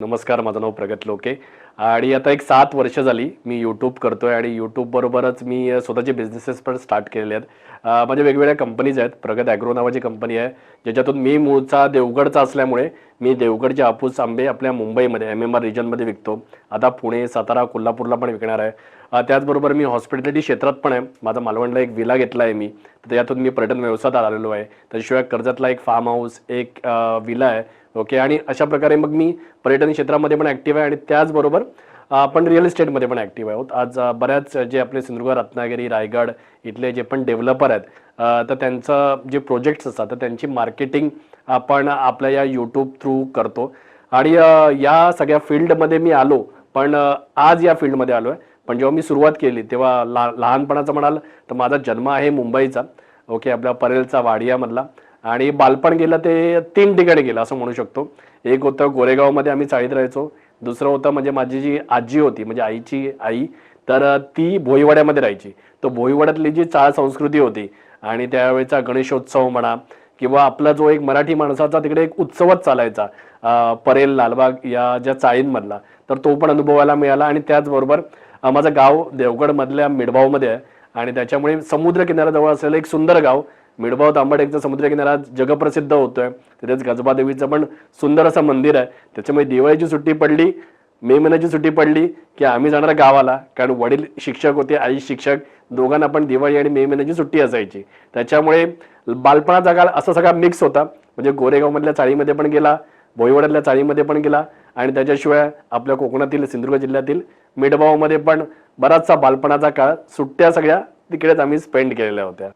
नमस्कार, माझं नाव प्रगत लोके आणि आता एक 7 वर्ष झाली मी यूट्यूब करतोय आणि यूट्यूब बरोबरच मी स्वतःचे बिझनेसेस पण स्टार्ट केलेले आहेत. म्हणजे वेगवेगळ्या कंपनीज आहेत. प्रगत ॲग्रो नावाची कंपनी आहे, ज्याच्यातून मी मूळचा देवगडचा असल्यामुळे मी देवगडचे हापूस आंबे आपल्या मुंबईमध्ये MMR रिजनमध्ये विकतो. आता पुणे, सातारा, कोल्हापूरला पण विकणार आहे. त्याचबरोबर मी हॉस्पिटॅलिटी क्षेत्रात पण आहे. माझा मालवणला एक विला घेतला आहे मी, तर त्यातून मी पर्यटन व्यवसायात आलेलो आहे. त्याशिवाय कर्जतला एक फार्म हाऊस, एक विला आहे. ओके, आणि अशा प्रकारे मग मी पर्यटन क्षेत्रामध्ये पण ॲक्टिव्ह आहे आणि त्याचबरोबर आपण रिअल इस्टेटमध्ये पण ॲक्टिव्ह आहोत. आज बऱ्याच जे आपले सिंधुदुर्ग, रत्नागिरी, रायगड इथले जे पण डेव्हलपर आहेत, तर त्यांचं जे प्रोजेक्ट्स असतात तर त्यांची मार्केटिंग आपण आपल्या या यूट्यूब थ्रू करतो. आणि या सगळ्या फील्डमध्ये मी आलो, पण आज या फील्डमध्ये आलो आहे. पण जेव्हा मी सुरुवात केली तेव्हा लहानपणाचं म्हणाल तर माझा जन्म आहे मुंबईचा. ओके, आपल्या परेलचा वाडियामधला. आणि बालपण गेलं ते 3 ठिकाणी गेलं असं म्हणू शकतो. एक होतं गोरेगावमध्ये आम्ही चाळीत राहायचो. दुसरं होतं म्हणजे माझी जी आजी होती, म्हणजे आईची आई, तर ती भोईवाड्यामध्ये राहायची. तर भोईवाड्यातली जी चाळ संस्कृती होती आणि त्यावेळेचा गणेशोत्सव म्हणा किंवा आपला जो एक मराठी माणसाचा तिकडे एक उत्सवच चालायचा, परेल, लालबाग या ज्या चाळींमधला, तर तो पण अनुभवायला मिळाला. आणि त्याचबरोबर माझं गाव देवगडमधल्या मिडभावमध्ये आहे आणि त्याच्यामुळे समुद्रकिनाऱ्याजवळ असलेलं एक सुंदर गाव मिडभाव तांबडेचा समुद्रकिनारा जगप्रसिद्ध होतोय. तिथेच गजबादेवीचं पण सुंदर असं मंदिर आहे. त्याच्यामुळे दिवाळीची सुट्टी पडली, मे महिन्याची सुट्टी पडली की आम्ही जाणार गावाला, कारण वडील शिक्षक होते, आई शिक्षक, दोघांना पण दिवाळी आणि मे महिन्याची सुट्टी असायची. त्याच्यामुळे बालपणाचा काळ असा सगळा मिक्स होता. म्हणजे गोरेगावमधल्या चाळीमध्ये पण गेला, भोईवाड्यातल्या चाळीमध्ये पण गेला आणि त्याच्याशिवाय आपल्या कोकणातील सिंधुदुर्ग जिल्ह्यातील मिडभावमध्ये पण बराचसा बालपणाचा काळ, सुट्ट्या सगळ्या तिकडेच आम्ही स्पेंड केलेल्या होत्या.